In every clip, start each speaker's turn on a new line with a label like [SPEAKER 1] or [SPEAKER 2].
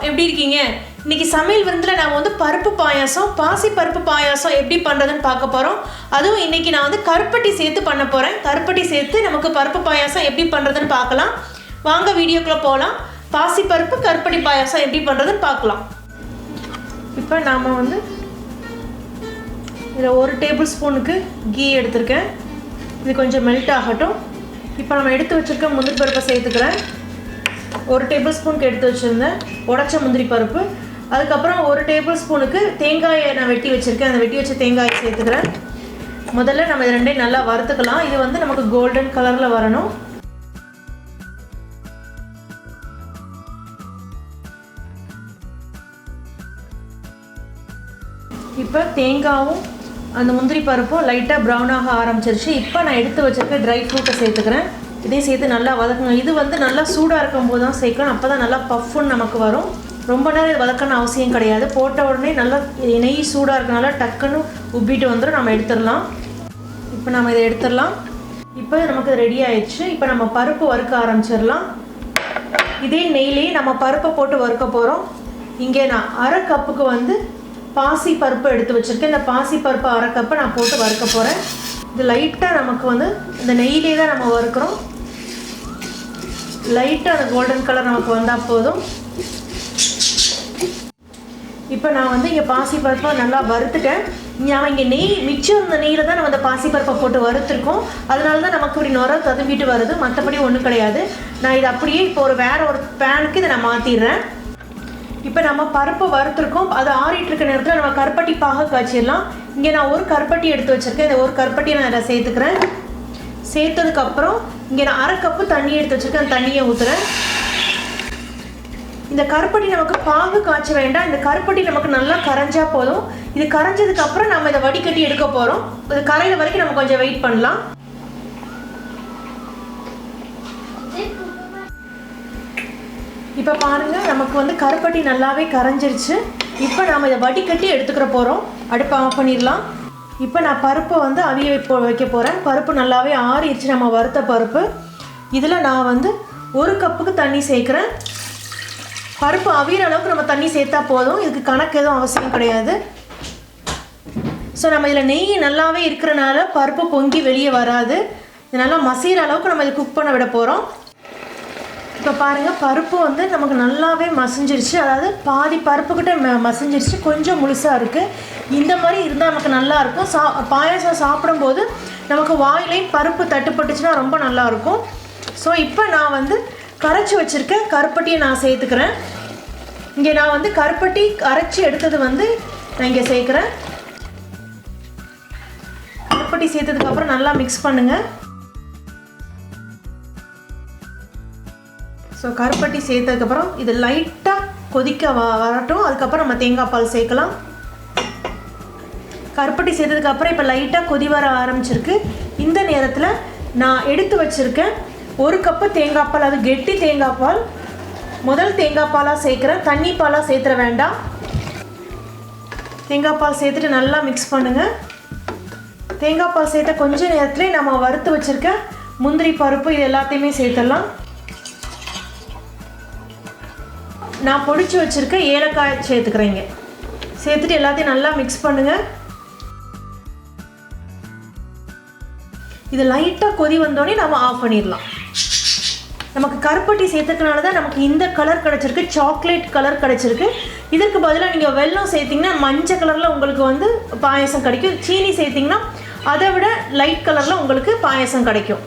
[SPEAKER 1] எப்படி இருக்கீங்க? இன்னைக்கு சமையல் விருந்துல நாம வந்து பருப்பு பாயாசம், பாசி பருப்பு பாயாசம் எப்படி பண்றதுன்னு பார்க்க போறோம். அதுவும் இன்னைக்கு நான் வந்து கருப்பட்டி சேர்த்து பண்ண போறேன். கருப்பட்டி சேர்த்து நமக்கு பருப்பு பாயாசம் எப்படி பண்றதுன்னு பார்க்கலாம். வாங்க வீடியோக்குள்ள போலாம். பாசி பருப்பு கருப்பட்டி பாயாசம் எப்படி பண்றதுன்னு பார்க்கலாம். இப்போ நாம வந்து இதில் 1 டேபிள் ஸ்பூனுக்கு கீ எடுத்திருக்கேன். இது கொஞ்சம் மெல்ட் ஆகட்டும். இப்போ நம்ம எடுத்து வச்சுருக்க முந்திரி பருப்பை சேர்த்துக்கிறேன். 1 டேபிள் ஸ்பூனுக்கு எடுத்து வச்சுருந்தேன் உடைச்ச முந்திரி பருப்பு. அதுக்கப்புறம் 1 டேபிள் ஸ்பூனுக்கு தேங்காயை நான் வெட்டி வச்சுருக்கேன். அந்த வெட்டி வச்ச தேங்காயை சேர்த்துக்கிறேன். முதல்ல நம்ம இது ரெண்டையும் நல்லா வறுத்துக்கலாம். இது வந்து நமக்கு கோல்டன் கலரில் வரணும். இப்போ தேங்காயும் அந்த முந்திரி பருப்பும் லைட்டாக ப்ரௌனாக ஆரம்பிச்சிருச்சு. இப்போ நான் எடுத்து வச்சுருக்க ட்ரை ஃப்ரூட்டை சேர்த்துக்கிறேன். இதையும் சேர்த்து நல்லா வதக்கணும். இது வந்து நல்லா சூடாக இருக்கும்போது தான் சேர்க்கணும். அப்போ தான் நல்லா பஃப்னு நமக்கு வரும். ரொம்ப நேரம் இது வதக்கணும் அவசியம் கிடையாது. போட்ட உடனே நல்லா நெய் சூடாக இருக்கனால டக்குன்னு உப்பிட்டு வந்துடும். நம்ம எடுத்துடலாம். இப்போ நம்ம இதை எடுத்துடலாம். இப்போ நமக்கு ரெடி ஆயிடுச்சு. இப்போ நம்ம பருப்பு வறுக்க ஆரம்பிச்சிடலாம். இதே நெய்லேயே நம்ம பருப்பை போட்டு வறுக்க போகிறோம். இங்கே நான் 1/2 கப்புக்கு வந்து பாசி பருப்பு எடுத்து வச்சுருக்கேன். இந்த பாசி பருப்பு 1/2 கப்பை நான் போட்டு வறுக்க போகிறேன். இது லைட்டாக நமக்கு வந்து இந்த நெய்யிலே தான் நம்ம வறுக்கிறோம். லைட்டாக அந்த கோல்டன் கலர் நமக்கு வந்தால் போதும். இப்போ நான் வந்து இங்கே பாசி பருப்பை நல்லா வறுத்துட்டேன். இங்கே நெய் மிச்சம் இருந்த நெய்யில் தான் நம்ம அந்த பாசி பருப்பை போட்டு வறுத்துருக்கோம். அதனால தான் நமக்கு இப்படி நுர ததும்பிட்டு வருது. மற்றபடி ஒன்றும் கிடையாது. நான் இது அப்படியே இப்போ வேறு ஒரு பேனுக்கு இதை நான் மாற்றிடுறேன். இப்போ நம்ம பருப்பு வறுத்துருக்கோம். அது ஆறிட்டு இருக்க நேரத்தில் நம்ம கருப்பட்டி பாக காய்ச்சிடலாம். இங்கே நான் 1 கருப்பட்டி எடுத்து வச்சுருக்கேன். இந்த 1 கருப்பட்டியை நான் இதில் சேர்த்துக்கிறேன். சேர்த்ததுக்கப்புறம் இங்கே நான் 1/2 கப்பு தண்ணி எடுத்து வச்சுருக்கேன். அந்த தண்ணியை ஊற்றுறேன். இந்த கருப்பட்டி நமக்கு பாகு காய்ச்ச வேண்டாம். இந்த கருப்பட்டி நமக்கு நல்லா கரைஞ்சா போதும். இது கரைஞ்சதுக்கப்புறம் நம்ம இதை வடிகட்டி எடுக்க போகிறோம். இது கரையிற வரைக்கும் நம்ம கொஞ்சம் வெயிட் பண்ணலாம். இப்போ பாருங்கள், நமக்கு வந்து கருப்பட்டி நல்லாவே கரைஞ்சிருச்சு. இப்போ நாம் இதை வடிகட்டி எடுத்துக்கிற போகிறோம். அடுப்பை ஆஃப் பண்ணிடலாம். இப்போ நான் பருப்பை வந்து அவிய வைக்க போகிறேன். பருப்பு நல்லாவே ஆறிடுச்சு. நம்ம வறுத்த பருப்பு. இதில் நான் வந்து 1 கப்புக்கு தண்ணி சேர்க்குறேன். பருப்பு அவியிற அளவுக்கு நம்ம தண்ணி சேர்த்தா போதும். இதுக்கு கணக்கு எதுவும் அவசியம் கிடையாது. ஸோ நம்ம இதில் நெய் நல்லாவே இருக்கிறனால பருப்பு பொங்கி வெளியே வராது. இது நல்லா மசிகிற அளவுக்கு நம்ம இதை குக் பண்ண விட போகிறோம். இப்போ பாருங்கள், பருப்பு வந்து நமக்கு நல்லாவே மசிஞ்சிருச்சு. அதாவது பாதி பருப்புக்கிட்ட மசிஞ்சிருச்சு. கொஞ்சம் முழுசாக இருக்குது. இந்த மாதிரி இருந்தால் நமக்கு நல்லாயிருக்கும். பாயாசம் சாப்பிடும்போது நமக்கு வாயிலையும் பருப்பு தட்டுப்பட்டுச்சுன்னா ரொம்ப நல்லாயிருக்கும். ஸோ இப்போ நான் வந்து கரைச்சி வச்சுருக்க கருப்பட்டியை நான் சேர்த்துக்கிறேன். இங்கே நான் வந்து கருப்பட்டி கரைச்சி எடுத்தது வந்து நான் இங்கே சேர்க்குறேன். கருப்பட்டி சேர்த்ததுக்கப்புறம் நல்லா மிக்ஸ் பண்ணுங்கள். ஸோ கருப்பட்டி சேர்த்ததுக்கப்புறம் இது லைட்டாக கொதிக்க வரட்டும். அதுக்கப்புறம் நம்ம தேங்காய் பால் சேர்க்கலாம். கருப்பட்டி சேர்த்ததுக்கப்புறம் இப்போ லைட்டாக கொதி வர ஆரம்பிச்சிருக்கு. இந்த நேரத்தில் நான் எடுத்து வச்சுருக்கேன் 1 கப்பு தேங்காய் பால். அது கெட்டி தேங்காய் பால். முதல் தேங்காய் பாலாக சேர்க்குறேன். தண்ணி பாலாக சேர்த்துற வேண்டாம். தேங்காய் பால் சேர்த்துட்டு நல்லா மிக்ஸ் பண்ணுங்கள். தேங்காய் பால் சேர்த்த கொஞ்ச நேரத்துலேயே நம்ம வறுத்து வச்சுருக்க முந்திரி பருப்பு இது எல்லாத்தையுமே சேர்த்துடலாம். நான் பொடிச்சு வச்சுருக்க ஏலக்காய் சேர்த்துக்கிறேங்க. சேர்த்துட்டு எல்லாத்தையும் நல்லா மிக்ஸ் பண்ணுங்கள். இது லைட்டாக கொதி வந்தோடனே நம்ம ஆஃப் பண்ணிடலாம். நமக்கு கருப்பட்டி சேர்த்துக்கனால தான் நமக்கு இந்த கலர் கிடச்சிருக்கு. சாக்லேட் கலர் கிடச்சிருக்கு. இதற்கு பதிலாக நீங்கள் வெல்லம் சேர்த்திங்கன்னா மஞ்சள் கலரில் உங்களுக்கு வந்து பாயசம் கிடைக்கும். சீனி சேர்த்திங்கன்னா அதை விட லைட் கலரில் உங்களுக்கு பாயசம் கிடைக்கும்.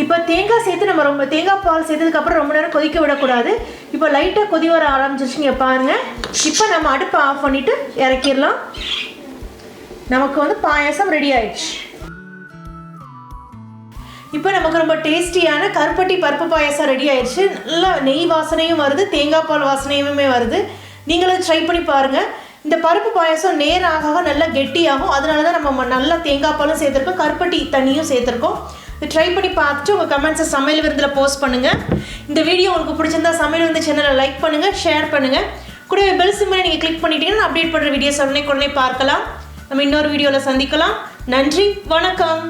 [SPEAKER 1] இப்போ தேங்காய் சேர்த்து நம்ம தேங்காய் பால் சேர்த்ததுக்கப்புறம் ரொம்ப நேரம் கொதிக்க விடக்கூடாது. இப்போ லைட்டாக கொதி வர ஆரம்பிச்சிருச்சுங்க பாருங்கள். இப்போ நம்ம அடுப்பை ஆஃப் பண்ணிவிட்டு இறக்கிடலாம். நமக்கு வந்து பாயசம் ரெடி ஆயிடுச்சு. இப்போ நமக்கு ரொம்ப டேஸ்டியான கருப்பட்டி பருப்பு பாயசம் ரெடி ஆயிடுச்சு. நல்லா நெய் வாசனையும் வருது, தேங்காய் பால் வாசனையுமே வருது. நீங்களும் ட்ரை பண்ணி பாருங்கள். இந்த பருப்பு பாயசம் நேராக நல்லா கெட்டியாகும். அதனால தான் நம்ம நல்லா தேங்காய் பாலும் சேர்த்துருக்கோம், கருப்பட்டி தண்ணியும் சேர்த்துருக்கோம். ட்ரை பண்ணி பார்த்துட்டு உங்கள் கமெண்ட்ஸை சமையல் விருந்தில் போஸ்ட் பண்ணுங்கள். இந்த வீடியோ உங்களுக்கு பிடிச்சிருந்தா சமையல் விருந்து சேனலை லைக் பண்ணுங்கள், ஷேர் பண்ணுங்கள். கூடவே பெல் சிம்பலை நீங்கள் கிளிக் பண்ணிட்டீங்கன்னா அப்டேட் பண்ணுற வீடியோஸ் உடனே பார்க்கலாம். நம்ம இன்னொரு வீடியோவில் சந்திக்கலாம். நன்றி, வணக்கம்.